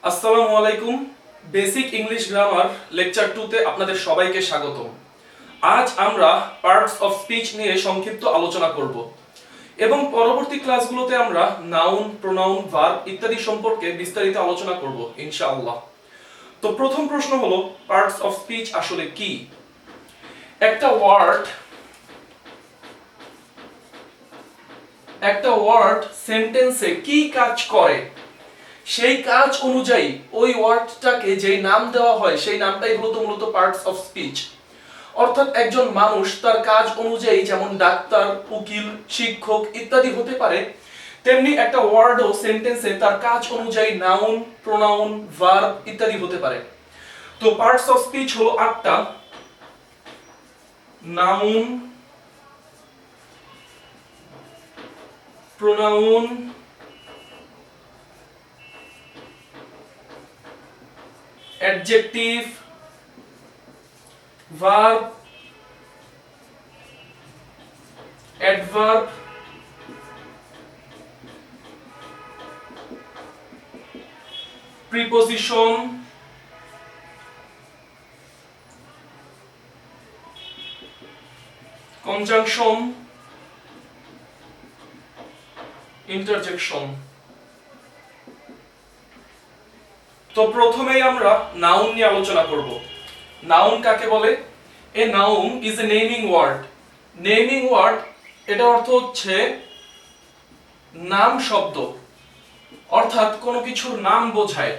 আসসালামু আলাইকুম। Basic English grammar lecture 2 তে আপনাদের সবাইকে স্বাগতম। আজ আমরা পার্টস অফ স্পিচ নিয়ে সংক্ষিপ্ত আলোচনা করব এবং পরবর্তী ক্লাসগুলোতে আমরা নাউন, প্রোনাউন, ভার্ব ইত্যাদি সম্পর্কে বিস্তারিত আলোচনা করব ইনশাআল্লাহ। তো প্রথম প্রশ্ন হলো, পার্টস অফ স্পিচ আসলে কি? একটা ওয়ার্ড সেন্টেন্সে কি কাজ করে, সেই কাজ অনুযায়ী ওই ওয়ার্ডটাকে যেই নাম দেওয়া হয় সেই নামটাই হলো মূলত পার্টস অফ স্পিচ। অর্থাৎ একজন মানুষ তার কাজ অনুযায়ী, যেমন ডাক্তার, উকিল, শিক্ষক ইত্যাদি হতে পারে, তেমনি একটা ওয়ার্ডও সেন্টেন্সে তার কাজ অনুযায়ী নাউন, প্রোনাউন, ভার্ব ইত্যাদি হতে পারে। তো পার্টস অফ স্পিচ হলো 8টা: noun, pronoun, adjective, verb, adverb, preposition, conjunction, interjection. তো প্রথমেই আমরা নাউন নিয়ে আলোচনা করব। নাউন কাকে বলে? A noun is a naming word. Naming word, এটা অর্থ হচ্ছে নাম শব্দ, অর্থাৎ কোনো কিছুর নাম বোঝায়।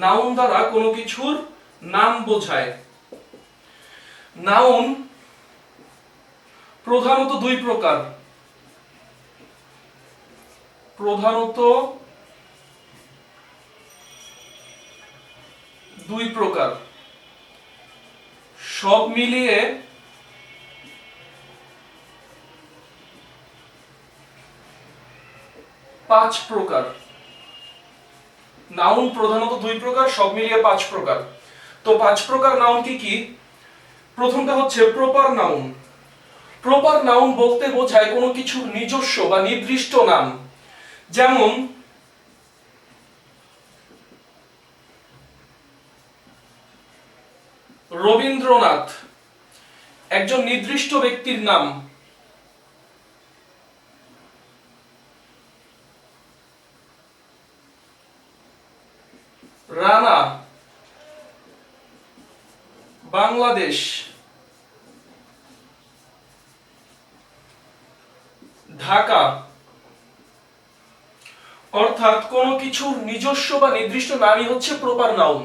নাউন দ্বারা কোনো কিছুর নাম বোঝায়। নাউন প্রধানত দুই প্রকার। সব মিলিয়ে পাঁচ প্রকার। নাউন প্রধানত দুই প্রকার, সব মিলিয়ে 5 প্রকার। তো 5 প্রকার নাউন কি কি? প্রথমটা হচ্ছে প্রপার নাউন। প্রপার নাউন বলতে বোঝায় কোনো কিছুর নিজস্ব বা নির্দিষ্ট নাম। যেমন রবীন্দ্রনাথ একজন নির্দিষ্ট ব্যক্তির নাম। রানা বাংলাদেশ। ঢাকা। অর্থাৎ কোনো কিছুর নিজস্ব বা নির্দিষ্ট নামই হচ্ছে প্রপার নাউন।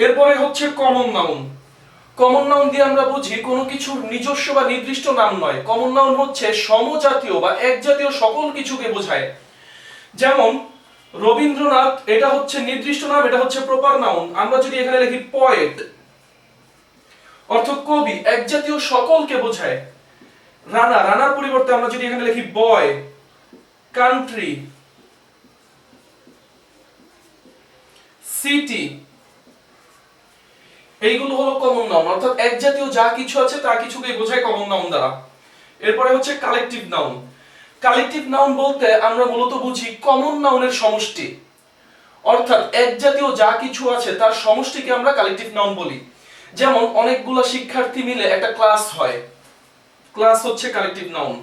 এরপরে হচ্ছে কমন নাউন। কমন নাউন দিয়ে আমরা বুঝি কোনো কিছুর নিজস্ব বা নির্দিষ্ট নাম নয়। কমন নাউন হচ্ছে সমজাতীয় বা একজাতীয় সকল কিছুকে বোঝায়। যেমন রবীন্দ্রনাথ, এটা হচ্ছে নির্দিষ্ট নাম, এটা হচ্ছে প্রপার নাউন। আমরা যদি এখানে লিখি পয়েট, অর্থ কবি, একজাতীয় সকলকে বোঝায়। রানার পরিবর্তে আমরা যদি এখানে লিখি বয়, কান্ট্রি, সিটি, এইগুলো হলো কমন নাউন, অর্থাৎ একজাতীয় যা কিছু আছে তা কিছুকে বোঝায় কমন নাউন দ্বারা। এরপরে হচ্ছে কালেকটিভ নাউন। কালেকটিভ নাউন বলতে আমরা মূলত বুঝি কমন নাউনের সমষ্টি, অর্থাৎ একজাতীয় যা কিছু আছে তার সমষ্টিকে আমরা কালেকটিভ নাউন বলি। যেমন অনেকগুলো শিক্ষার্থী মিলে একটা ক্লাস হয়, ক্লাস হচ্ছে কালেকটিভ নাউন।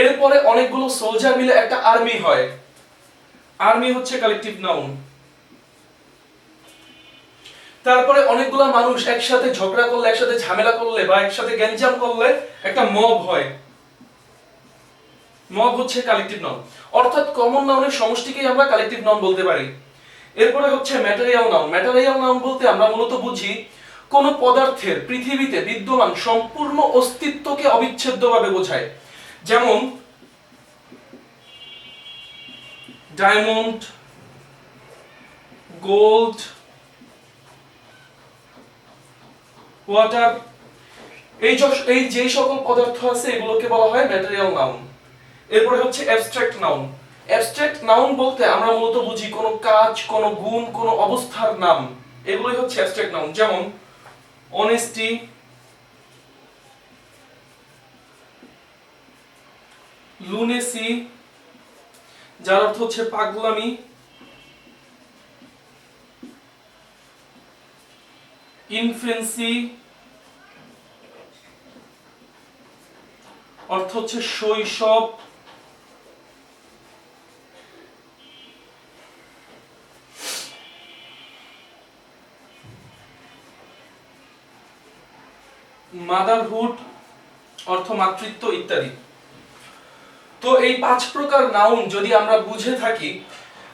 এরপরে অনেকগুলো সোলজার মিলে একটা আর্মি হয়, আর্মি হচ্ছে কালেকটিভ নাউন। তারপরে অনেকগুলো মানুষ একসাথে ঝগড়া করলে, একসাথে ঝামেলা করলে বা একসাথে গ্যাঞ্জাম করলে একটা মব হয়, মব হচ্ছে কালেকটিভ নাউন। অর্থাৎ কমন নাউনের সমষ্টিকেই আমরা কালেকটিভ নাউন বলতে পারি। এরপরে হচ্ছে ম্যাটেরিয়াল নাউন। ম্যাটেরিয়াল নাউন বলতে আমরা মূলত বুঝি কোন পদার্থের পৃথিবীতে বিদ্যমান সম্পূর্ণ অস্তিত্বকে অবিচ্ছেদ্যভাবে বোঝায়। যেমন ডায়মন্ড, গোল্ড, ওয়াটার, এই যে সকল পদার্থ আছে এগুলোকে বলা হয় ম্যাটেরিয়াল নাউন। এরপরে হচ্ছে অ্যাবস্ট্রাক্ট নাউন। অ্যাবস্ট্রাক্ট নাউন বলতে আমরা মূলত বুঝি কোনো কাজ, কোনো গুণ, কোনো অবস্থার নাম, এগুলোই হচ্ছে অ্যাবস্ট্রাক্ট নাউন। যেমন অনেস্টি, লুনেসি, যার অর্থ হচ্ছে পাগলামি, ইনফেন্সি অর্থ হচ্ছে শৈশব, মাদারহুড অর্থ মাতৃত্ব ইত্যাদি। তো এই 5 প্রকার নাউন যদি আমরা বুঝে থাকি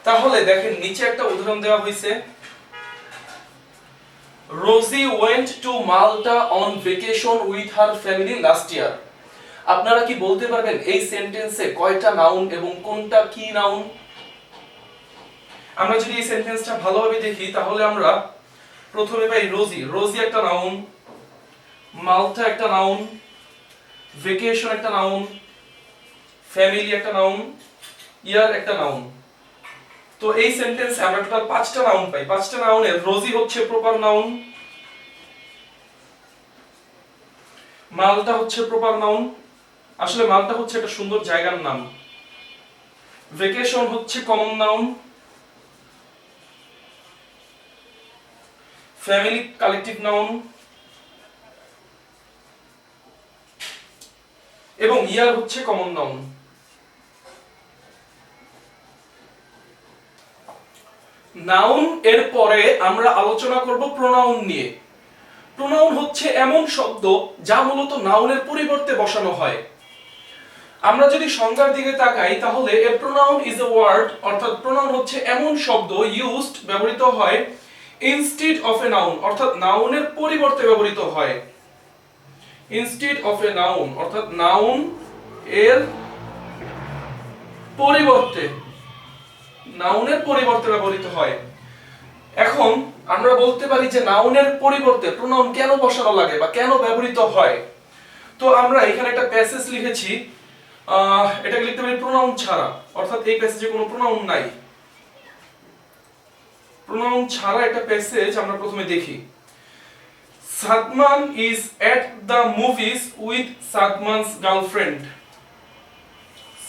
তাহলে দেখেন নিচে একটা উদাহরণ দেওয়া হয়েছে, Rosie went to Malta on vacation with her family last year. আপনারা কি বলতে পারবেন এই সেন্টেন্সে কয়টা নাউন এবং কোনটা কি নাউন? আমরা যদি এই সেন্টেন্সটা ভালোভাবে দেখি তাহলে আমরা প্রথমে পাই রোজি, রোজি একটা নাউন, মাল্টা একটা নাউন, ভ্যাকেশন একটা নাউন, ফ্যামিলি একটা নাউন, ইয়ার একটা নাউন। তো এই সেন্টেন্সে আমরা টোটাল 5টা নাউন পাই। 5টা নাউনের রোজি হচ্ছে প্রপার নাউন, মাল্টা হচ্ছে প্রপার নাউন, আসলে মাল্টা হচ্ছে একটা সুন্দর জায়গার নাম, ভ্যাকেশন হচ্ছে common noun, family collective noun এবং ইয়ার হচ্ছে কমন নাউন। নাউন এর পরে আমরা আলোচনা করব প্রোনাউন নিয়ে। প্রোনাউন হচ্ছে এমন শব্দ যা মূলত নাউনের পরিবর্তে বসানো হয়। আমরা যদি সংজ্ঞার দিকে তাকাই তাহলে a pronoun is a word, অর্থাৎ প্রোনাউন হচ্ছে এমন শব্দ ইউজড ব্যবহৃত হয় ইনস্টেড অফ এ নাউন, অর্থাৎ নাউনের পরিবর্তে ব্যবহৃত হয়। ইনস্টেড অফ এ নাউন অর্থাৎ নাউন এর পরিবর্তে, নাউনের পরিবর্তে ব্যবহৃত হয়। এখন আমরা বলতে পারি যে নাউনের পরিবর্তে প্রোনাউন কেন বসানো লাগে বা কেন ব্যবহৃত হয়। তো আমরা এখানে একটা প্যাসেজ লিখেছি, এটাকে লিখতে পারি প্রোনাউন ছাড়া, অর্থাৎ এই প্যাসেজে কোনো প্রোনাউন নাই। প্রোনাউন ছাড়া একটা প্যাসেজ আমরা প্রথমে দেখি। Sadman is at the movies with Sadman's girlfriend.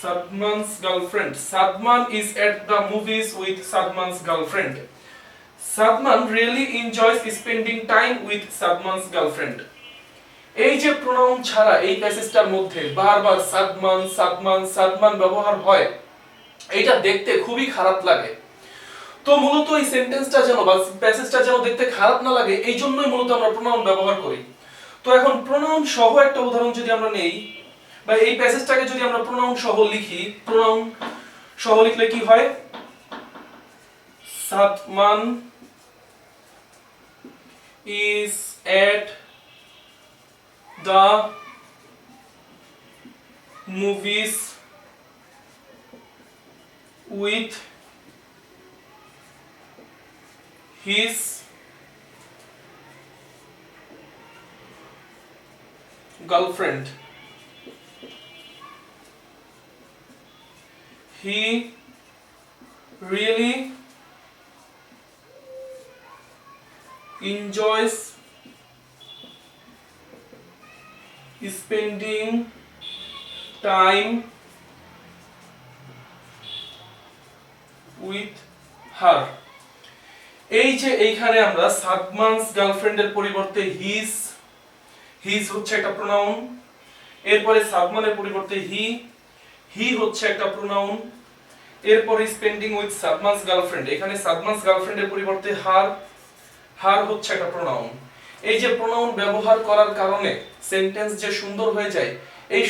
Sadman's girlfriend. Sadman is at the movies with Sadman's girlfriend. Sadman really enjoys spending time with Sadman's girlfriend. এই যে প্রোনাউন ছাড়া এই প্যাসেজটার মধ্যে বারবার সাদমান সাদমান সাদমান ব্যবহার হয়, এটা দেখতে খুবই খারাপ লাগে। তো মূলত এই সেন্টেন্সটা যেন বা প্যাসেজটা যেন দেখতে খারাপ না লাগে এই জন্যই মূলত আমরা প্রোনাউন ব্যবহার করি। তো এখন প্রোনাউন সহ একটা উদাহরণ যদি আমরা নেই বা এই প্যাসেজটাকে যদি আমরা প্রোনাউন সহ লিখি, প্রোনাউন সহ লিখলে কি হয়? Sadman is at the movies with his girlfriend. He really enjoys spending time with her. এই যে এইখানে আমরা সাদমানস গার্লফ্রেন্ডের পরিবর্তে হিজ, হিজ হচ্ছে একটা প্রোনাউন, এরপরে সাদমানের পরিবর্তে হি হচ্ছে একটা প্রোনাউন, এরপরে স্পেন্ডিং উইথ সাদমানস গার্লফ্রেন্ড, এখানে সাদমানস গার্লফ্রেন্ডের পরিবর্তে হার হচ্ছে একটা প্রোনাউন। এই যে প্রোনাউন ব্যবহার করার কারণে সেন্টেন্স যে সুন্দর হয়ে যায়, এই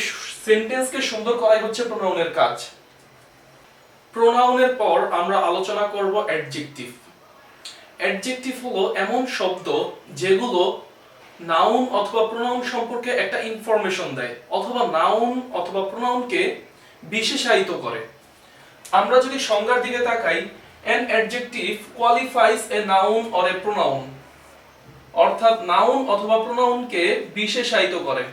সেন্টেন্সকে সুন্দর করাই হচ্ছে প্রোনাউনের কাজ। প্রোনাউনের পর আমরা আলোচনা করব অ্যাডজেক্টিভ। অ্যাডজেক্টিভ হলো এমন শব্দ যেগুলো নাউন অথবা প্রোনাউন সম্পর্কে একটা ইনফরমেশন দেয় অথবা নাউন অথবা প্রোনাউনকে বিশেষায়িত করে। আমরা যদি সংজ্ঞার দিকে তাকাই, an adjective qualifies a noun or a pronoun, অর্থাৎ নাউন অথবা প্রোনাউনকে বিশেষায়িত করে।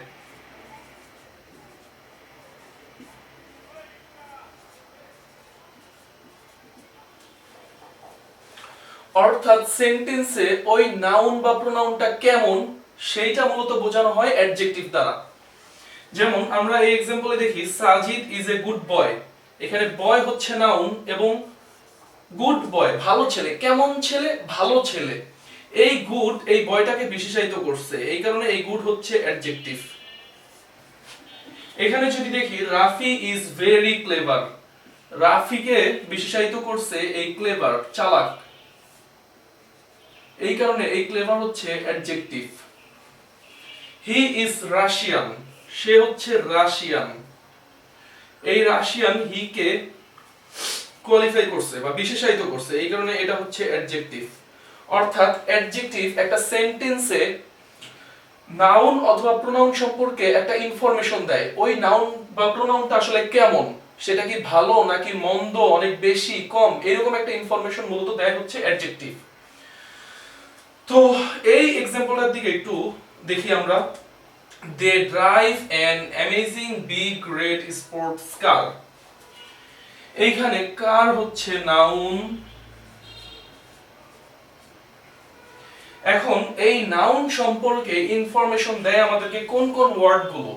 অর্থাৎ সেন্টেন্সে ওই নাউন বা প্রোনাউনটা কেমন সেইটা মূলত বোঝানো হয় অ্যাডজেক্টিভ দ্বারা। যেমন আমরা এই এক্সাম্পলে দেখি Sajid is a good boy, এখানে বয় হচ্ছে নাউন এবং গুড বয় ভালো ছেলে, কেমন ছেলে? ভালো ছেলে। এই গুড এই বয়টাকে বিশেষায়িত করছে, এই কারণে এই গুড হচ্ছে অ্যাডজেক্টিভ। এখানে যদি দেখি রাফি ইজ ভেরি ক্লেভার, রাফিকে বিশেষায়িত করছে এই ক্লেভার, চালাক, এই কারণে এই ক্লেভার হচ্ছে অ্যাডজেক্টিভ। হি ইজ রাশিয়ান, সে হচ্ছে রাশিয়ান, এই রাশিয়ান হি কে কোয়ালিফাই করছে বা বিশেষায়িত করছে, এই কারণে এটা হচ্ছে অ্যাডজেক্টিভ। অর্থাৎ অ্যাডজেক্টিভ একটা সেন্টেন্সে নাউন অথবা প্রোনাউন সম্পর্কে একটা ইনফরমেশন দেয়। ওই নাউন বা প্রোনাউনটা আসলে কেমন, সেটা কি ভালো নাকি মন্দ, অনেক বেশি কম, এরকম একটা ইনফরমেশন মূলত দেয় হচ্ছে অ্যাডজেক্টিভ। তো এই এক্সাম্পলটার দিকে একটু দেখি আমরা। They drive an amazing big red sports car, এইখানে কার হচ্ছে নাউন। এখন এই নাউন সম্পর্কে ইনফরমেশন দেয় আমাদেরকে কোন কোন ওয়ার্ড গুলো।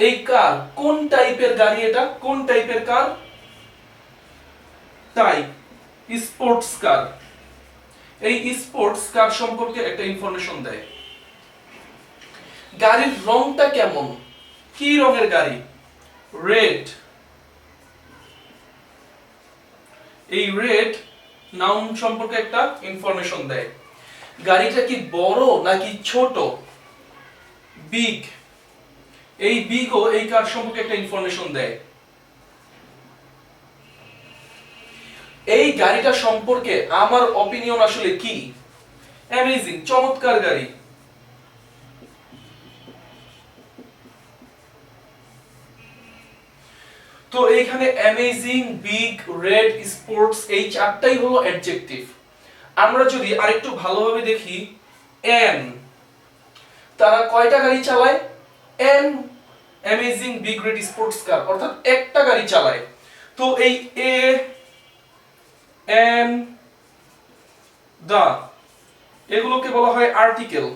এই কার কোন টাইপের গাড়ি, এটা কোন টাইপের কার, টাইপ স্পোর্টস কার, এই স্পোর্টস কার সম্পর্কে একটা ইনফরমেশন দেয়। গাড়ির রংটা কেমন, কি রঙের গাড়ি, রেড, এই রেড নাউন সম্পর্কে একটা ইনফরমেশন দেয়। গাড়িটা কি বড় নাকি ছোট, বিগ, এই বিগও এই কার সম্পর্কে একটা ইনফরমেশন দেয়। এই গাড়িটা সম্পর্কে আমার অপিনিয়ন আসলে কি, অ্যামেজিং, চমৎকার গাড়ি। তো এইখানে অ্যামেজিং, বিগ, রেড, স্পোর্টস, এই চারটাই হলো অ্যাডজেক্টিভ। আমরা যদি আরেকটু ভালোভাবে দেখি, এন, তারা কয়টা গাড়ি চালায়, N amazing big red sports কার, অর্থাৎ একটা গাড়ি চালায়। তো এই এ, এন, দা, এগুলোকে বলা হয় আর্টিকেল।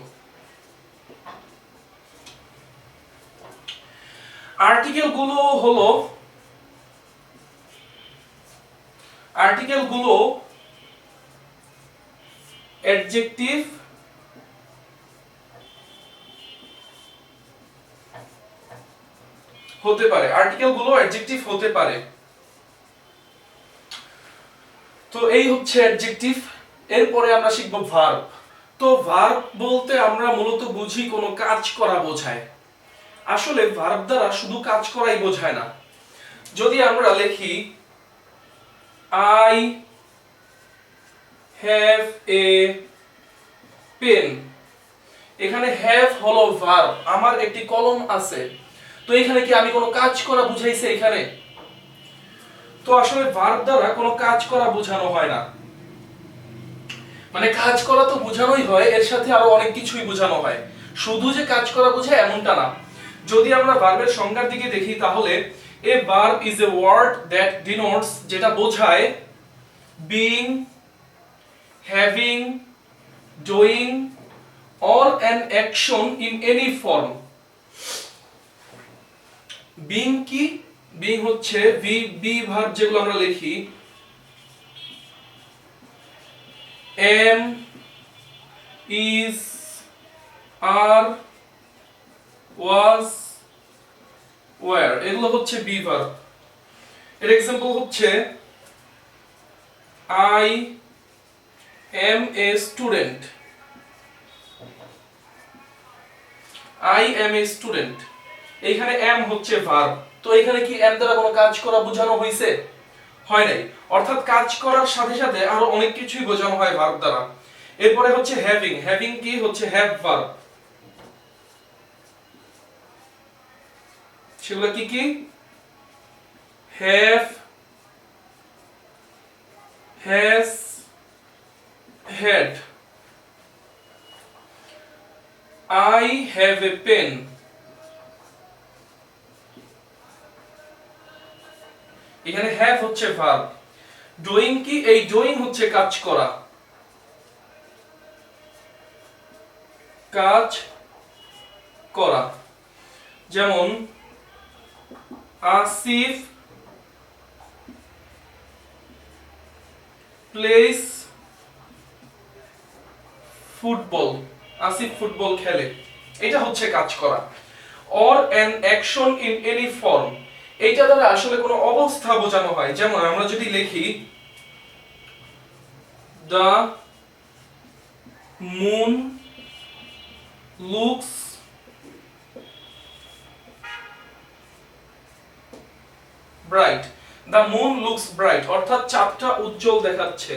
আর্টিকেল গুলো হলো, আর্টিকেল গুলো অ্যাডজেক্টিভ হতে পারে, আর্টিকেল গুলো অ্যাডজেক্টিভ হতে পারে। তো এই হচ্ছে অ্যাডজেক্টিভ। এরপরে আমরা শিখব ভার্ব। তো ভার্ব বলতে আমরা মূলত বুঝি কোনো কাজ করা বোঝায়। আসলে ভার্ব দ্বারা শুধু কাজ করাই বোঝায় না। যদি আমরা লিখি আই হ্যাভ এ পেন, এখানে হ্যাভ হলো ভার্ব, আমার একটি কলম আছে। তো এখানে কি আমি কোনো কাজ করা বুঝাইছে এখানে? তো আসলে ভার্ব দ্বারা কোনো কাজ করা বোঝানো হয় না। মানে কাজ করা তো বোঝানোই হয়, এর সাথে আরো অনেক কিছুই বোঝানো হয়, শুধু যে কাজ করা বোঝায় এমনটা না। যদি আমরা ভার্বের সংজ্ঞার দিকে দেখি তাহলে a verb is a word that denotes, যেটা বোঝায় being, having, doing or an action in any form. being কি, being হচ্ছে বি ভার্ব যেগুলো আমরা লিখি am, is, are, was, were, এগুলো হচ্ছে বি ভার্ব। এর এক্সাম্পল হচ্ছে I am a student, I am a student, এইখানে am হচ্ছে ভার্ব। তো এখানে কি am দ্বারা কোনো কাজ করা বোঝানো হয়েছে? হয় নাই। অর্থাৎ কাজ করার সাথে সাথে আরো অনেক কিছুই বোঝানো হয় ভার্ব দ্বারা। এরপরে হচ্ছে হ্যাভিং, হ্যাভিং কি হচ্ছে হ্যাভ ভার্ব। সেগুলো কি কি? Have, has, had. I have a pen, এখানে হ্যাভ হচ্ছে ভার্ব। ডুইং কি, এই ডুইং হচ্ছে কাজ করা, কাজ করা। যেমন Asif plays football, Asif football খেলে, এটা হচ্ছে কাজ করা। Or an action in any form, এইটা দ্বারা আসলে কোনো অবস্থা বোঝানো হয়। যেমন আমরা যদি লিখি the moon looks bright, the moon looks bright, অর্থাৎ চাঁদটা উজ্জ্বল দেখাচ্ছে।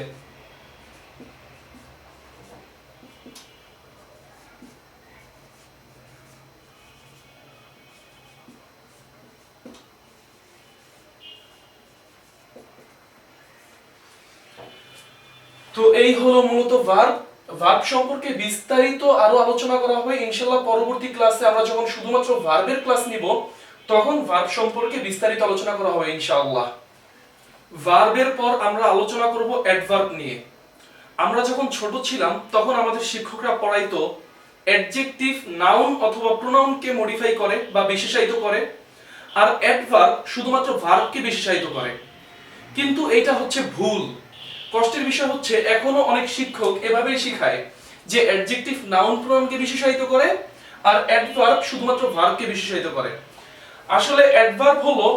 তো এই হলো মূলত ভার্ব। ভার্ব সম্পর্কে বিস্তারিত আরো আলোচনা করা হবে ইনশাআল্লাহ পরবর্তী ক্লাসে। আমরা যখন শুধুমাত্র ভার্বের ক্লাস নিব তখন ভার্ব সম্পর্কে বিস্তারিত আলোচনা করা হবে ইনশাআল্লাহ। ভার্বের পর আমরা আলোচনা করব অ্যাডভার্ব নিয়ে। আমরা যখন ছোট ছিলাম তখন আমাদের শিক্ষকরা পড়াইতো অ্যাডজেক্টিভ নাউন অথবা প্রোনাউনকে মডিফাই করে বা বিশেষায়িত করে, আর অ্যাডভার্ব শুধুমাত্র ভার্বকে বিশেষায়িত করে। কিন্তু এটা হচ্ছে ভুল। কষ্টের বিষয় হচ্ছে এখনো অনেক শিক্ষক এভাবেই শেখায় যে অ্যাডজেক্টিভ নাউন প্রোনাউনকে বিশেষায়িত করে আর অ্যাডভার্ব শুধুমাত্র ভার্বকে বিশেষায়িত করে। আসলে অ্যাডভার্ব হলো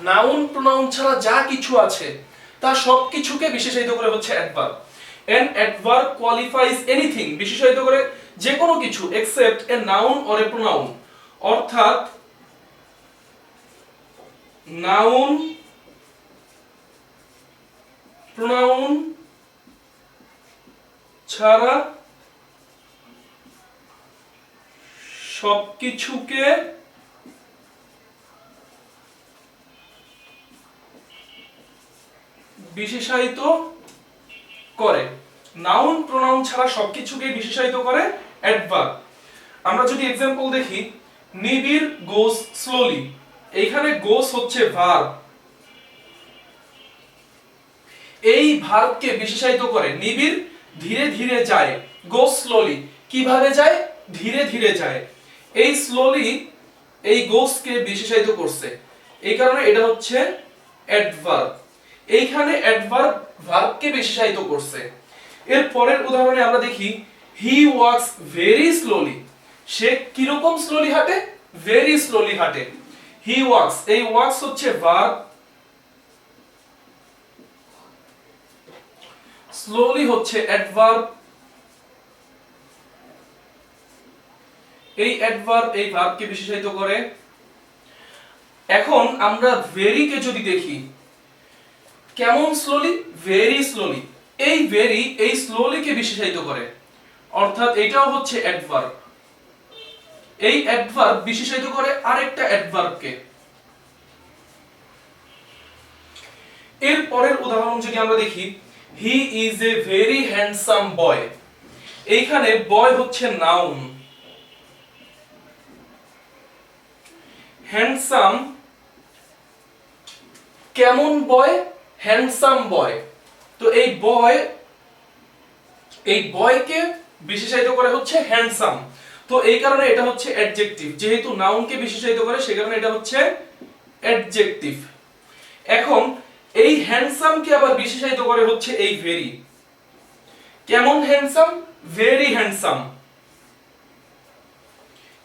নাউন প্রোনাউন ছাড়া যা কিছু আছে তা সব কিছুকে বিশেষায়িত করে হচ্ছে adverb. N adverb qualifies anything, বিশেষায়িত করে যে কোনো কিছু except A noun or a pronoun, অর্থাৎ নাউন প্রোনাউন ছাড়া সবকিছুকে বিশেষায়িত করে। নাউন প্রোনাউন ছাড়া সবকিছুকে বিশেষায়িত করে অ্যাডভার্ব। আমরা যদি एग्जांपल দেখি, নিবিড় গোস স্লোলি, এইখানে গোস হচ্ছে ভার্ব, এই ভার্বকে বিশেষায়িত করে। নিবিড় ধীরে ধীরে যায়, গোস স্লোলি কিভাবে যায়? ধীরে ধীরে যায়। এই স্লোলি এই গোসকে বিশেষায়িত করছে, এই কারণে এটা হচ্ছে অ্যাডভার্ব। এইখানে অ্যাডভার্ব ভার্বকে বিশেষায়িত করছে। এর পরের উদাহরণে আমরা দেখি, হি ওয়াকস ভেরি স্লোলি, সে কিরকম স্লোলি হাঁটে? ভেরি স্লোলি হাঁটে। হি ওয়াকস, এই ওয়াকস হচ্ছে ভার্ব, স্লোলি হচ্ছে অ্যাডভার্ব। এই অ্যাডভার্ব এই ভার্বকে বিশেষায়িত করে। এখন আমরা ভেরি কে যদি দেখি, কেমন স্লোলি? Very slowly. এই ভেরি এই স্লোলি কে বিশেষায়িত করে, অর্থাৎ এটাও হচ্ছে অ্যাডভার্ব। এই অ্যাডভার্ব বিশেষায়িত করে আরেকটা অ্যাডভার্বকে। এর পরের উদাহরণ যদি আমরা দেখি, he is a very handsome boy, এইখানে বয় হচ্ছে নাউন, হ্যান্ডসাম কেমন বয়? Handsome boy. তো এই বয় এই বয়কে বিশেষায়িত করে হচ্ছে হ্যান্ডসাম, তো এই কারণে এটা হচ্ছে অ্যাডজেক্টিভ। যেহেতু নাউনকে বিশেষায়িত করে সে কারণে এটা হচ্ছে অ্যাডজেক্টিভ। এখন এই হ্যান্ডসামকে আবার বিশেষায়িত করে হচ্ছে এই ভেরি। কেমন হ্যান্ডসাম? Very handsome.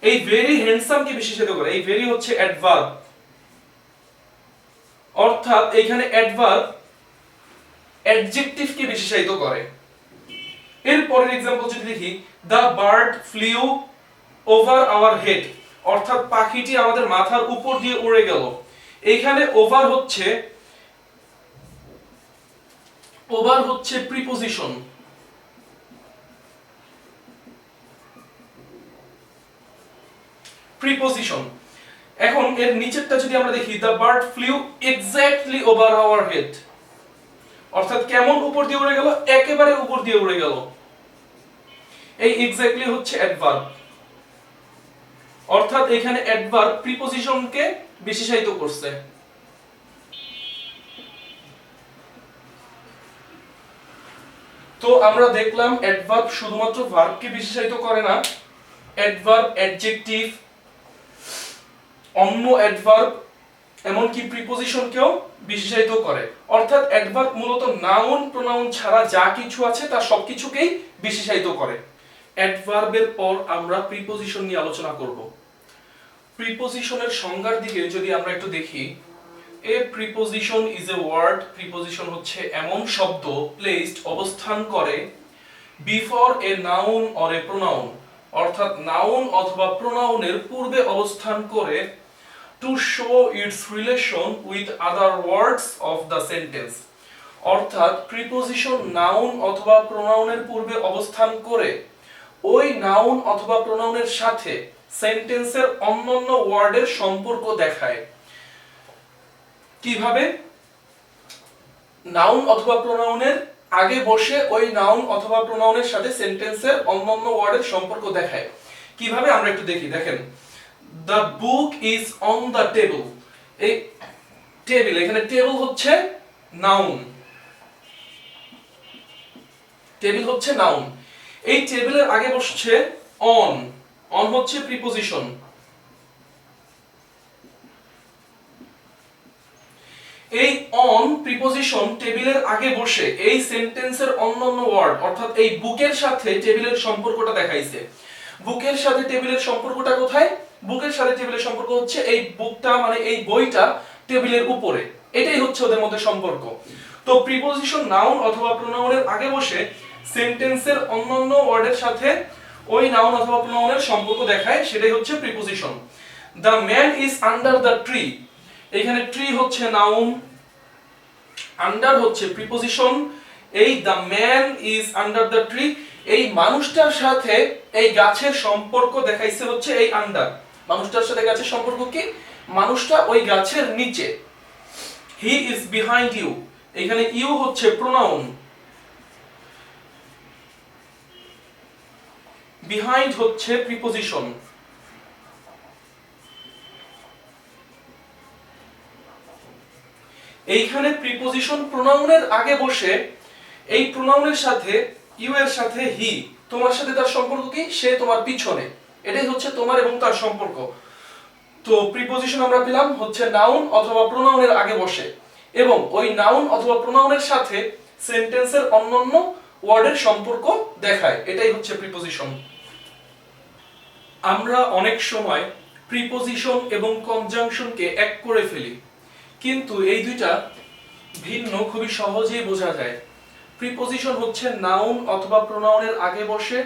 এই ভেরি হ্যান্ডসামকে বিশেষায়িত করে এই ভেরি হচ্ছে অ্যাডভার্ব, অর্থাৎ এখানে অ্যাডভার্ব অ্যাডজেক্টিভকে বিশেষায়িত করে। এর পরের एग्जांपल যদি দেখি, the bird flew over our head, অর্থাৎ পাখিটি আমাদের মাথার উপর দিয়ে উড়ে গেল। এইখানে ওভার হচ্ছে প্রিপজিশন। প্রিপজিশন। এখন এর নিচেরটা যদি আমরা দেখি, the bird flew exactly over our head, অর্থাৎ কেমন উপর দিয়ে উড়ে গেল? একেবারে উপর দিয়ে উড়ে গেল। এই এক্স্যাক্টলি হচ্ছে অ্যাডভার্ব, অর্থাৎ এখানে অ্যাডভার্ব প্রিপজিশনকে বিশেষায়িত করছে। তো আমরা দেখলাম অ্যাডভার্ব শুধুমাত্র ভার্বকে বিশেষায়িত করে না, অ্যাডভার্ব অ্যাডজেক্টিভ, অন্য অ্যাডভার্ব এমনকি প্রিপজিশনকেও বিশেষায়িত করে। অর্থাৎ অ্যাডভার্ব মূলত নাউন প্রোনাউন ছাড়া যা কিছু আছে তা সবকিছুকেই বিশেষায়িত করে। অ্যাডভার্বের পর আমরা প্রিপজিশন নিয়ে আলোচনা করব। প্রিপজিশনের সংজ্ঞার দিকে যদি আমরা একটু দেখি, a preposition is a word, preposition হচ্ছে এমন শব্দ প্লেসড অবস্থান করে before a noun or a pronoun, অর্থাৎ নাউন অথবা প্রোনাউনের পূর্বে অবস্থান করে to show its relation with other words of the sentence. অর্থাৎ প্রিপজিশন নাউন অথবা প্রোনাউনের পূর্বে অবস্থান করে ওই নাউন অথবা প্রোনাউনের সাথে সেন্টেন্সের অন্যান্য ওয়ার্ডের সম্পর্ক দেখায়। কিভাবে? নাউন অথবা প্রোনাউনের আগে বসে ওই নাউন অথবা প্রোনাউনের সাথে সেন্টেন্সের অন্যান্য ওয়ার্ডের সম্পর্ক দেখায়। কিভাবে আমরা একটু দেখি। দেখেন, the book is on the table. এই টেবিল, এখানে টেবল হচ্ছে নাউন, টেবিল হচ্ছে নাউন। এই টেবিলের আগে বসছে অন, অন হচ্ছে প্রিপজিশন। এই অন প্রিপজিশন টেবিলের আগে বসে এই সেন্টেন্সের অন্যান্য ওয়ার্ড অর্থাৎ এই বুকের সাথে টেবিলের সম্পর্কটা দেখাইছে। বুকের সাথে টেবিলের সম্পর্কটা কোথায়? বুকের সাথে টেবিলের সম্পর্ক হচ্ছে এই বুকটা মানে এই বইটা টেবিলের উপরে, এটাই হচ্ছে ওদের মধ্যে সম্পর্ক। তো প্রিপজিশন নাউন অথবা প্রোনাউনের আগে বসে সেন্টেন্সের অন্যান্য ওয়ার্ডের সাথে ওই নাউন অথবা প্রোনাউনের সম্পর্ক দেখায়, সেটাই হচ্ছে preposition. The man is under the tree, এখানে ট্রি হচ্ছে নাউন, আন্ডার হচ্ছে প্রিপজিশন। এই the man is under the tree, এই মানুষটার সাথে এই গাছের সম্পর্ক দেখাইছে হচ্ছে এই আন্ডার। মানুষটার সাথে গাছের সম্পর্ক কি? মানুষটা ওই গাছের নিচে। হি ইজ বিহাইন্ড ইউ, এখানে ইউ হচ্ছে প্রোনাউন, বিহাইন্ড হচ্ছে প্রিপজিশন। এইখানে প্রিপজিশন প্রোনাউনের আগে বসে এই প্রোনাউনের সাথে ইউ এর সাথে হি, তোমার সাথে তার সম্পর্ক কি? সে তোমার পিছনে, এটাই হচ্ছে তোমার এবং তার সম্পর্ক। তো প্রিপজিশন আমরা পেলাম হচ্ছে নাউন অথবা প্রোনাউনের আগে বসে এবং ওই নাউন অথবা প্রোনাউনের সাথে সেন্টেন্সের অন্যান্য ওয়ার্ডের সম্পর্ক দেখায়, এটাই হচ্ছে প্রিপজিশন। আমরা অনেক সময় প্রিপজিশন এবং কনজাংশনকে এক করে ফেলি, কিন্তু এই দুইটা ভিন্ন খুবই সহজেই বোঝা যায়। প্রিপজিশন হচ্ছে নাউন অথবা প্রোনাউনের আগে বসে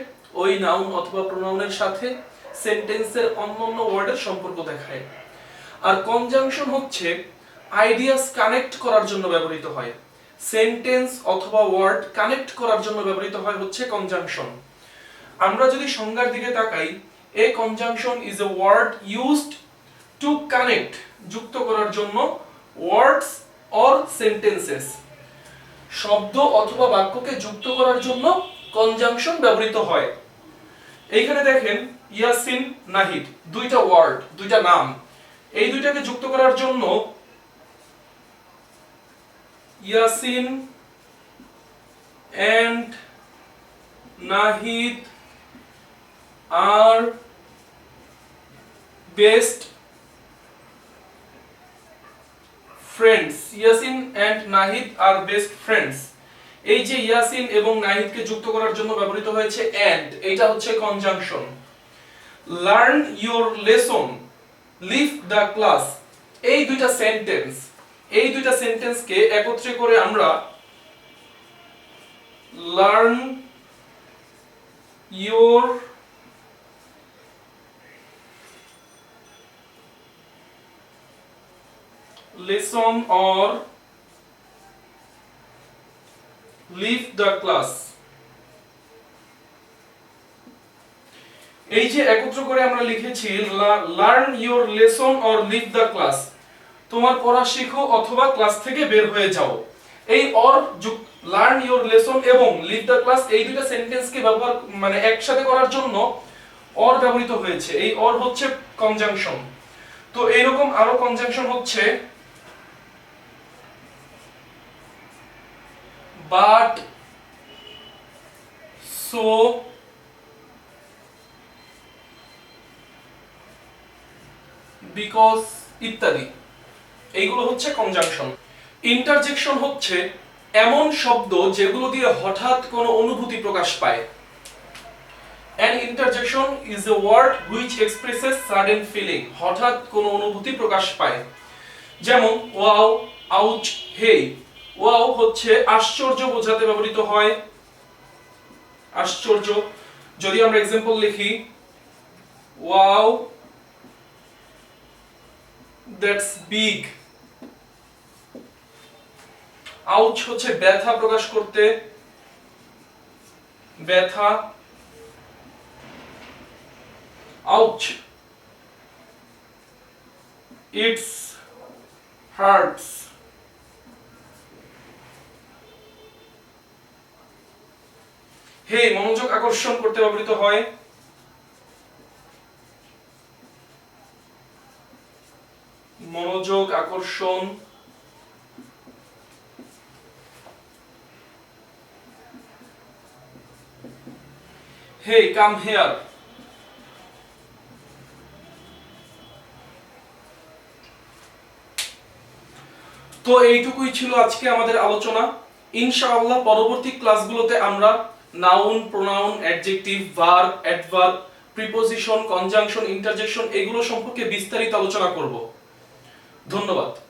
ওই নাউন অথবা প্রোনাউনের সাথে সেন্টেন্সের অন্যান্য ওয়ার্ডের সম্পর্ক দেখায়। আর কনজাংশন হচ্ছে আইডিয়াস কানেক্ট করার জন্য ব্যবহৃত হয়। সেন্টেন্স অথবা ওয়ার্ড কানেক্ট করার জন্য ব্যবহৃত হয় হচ্ছে কনজাংশন। আমরা যদি সংজ্ঞার দিকে তাকাই, a conjunction is a word used to connect, যুক্ত করার জন্য ওয়ার্ডস অর সেন্টেন্সেস, শব্দ অথবা বাক্যকে যুক্ত করার জন্য কনজাংশন ব্যবহৃত হয়। এইখানে দেখেন ইয়াসিন নাহিদ, দুইটা ওয়ার্ড, দুইটা নাম, এই দুইটাকে যুক্ত করার জন্য Yasin and Nahid are best friends. Yasin and Nahid are best friends, এই যে ইয়াসিন এবং নাহিদকে যুক্ত করার জন্য ব্যবহৃত হয়েছে এন্ড, এটা হচ্ছে conjunction. Learn your lesson, leave the class, এই দুইটা সেন্টেন্স, এই দুইটা সেন্টেন্সকে একত্রে করে আমরা learn your lesson or leave the class, এই যে একত্র করে আমরা লিখেছি learn your lesson or leave the class, তোমার পড়া শেখো অথবা ক্লাস থেকে বের হয়ে যাও। এই অর লার্ন ইওর লেসন এবং লিভ দ্য ক্লাস, এই দুইটা সেন্টেন্সকে ব্যবহার মানে একসাথে করার জন্য অর ব্যবহৃত হয়েছে। এই অর হচ্ছে কনজাংশন। তো এইরকম আরো কনজাংশন হচ্ছে but, so, because ইত্যাদি, এইগুলো হচ্ছে কনজাংশন। ইন্টারজেকশন হচ্ছে এমন শব্দ যেগুলো দিয়ে হঠাৎ কোনো অনুভূতি প্রকাশ পায়। An interjection is a word which expresses sudden feeling, হঠাৎ কোনো অনুভূতি প্রকাশ পায়। যেমন ওয়াও, আউচ, হেই। ওয়াও হচ্ছে আশ্চর্য বোঝাতে ব্যবহৃত হয়, আশ্চর্য। যদি আমরা एग्जांपल লিখি, ওয়াও দ্যাটস বিগ। আউচ হচ্ছে ব্যথা প্রকাশ করতে, ব্যথা, আউচ। It's hertz. হে মনোযোগ আকর্ষণ করতে ব্যবহৃত হয়, মনোযোগ আকর্ষণ। হে কাম হিয়ার। তো এইটুকুই ছিল আজকে আমাদের আলোচনা। ইনশাআল্লাহ পরবর্তী ক্লাসগুলোতে আমরা noun, pronoun, adjective, verb, adverb, preposition, conjunction, interjection এগুলো সম্পর্কে বিস্তারিত আলোচনা করব। ধন্যবাদ।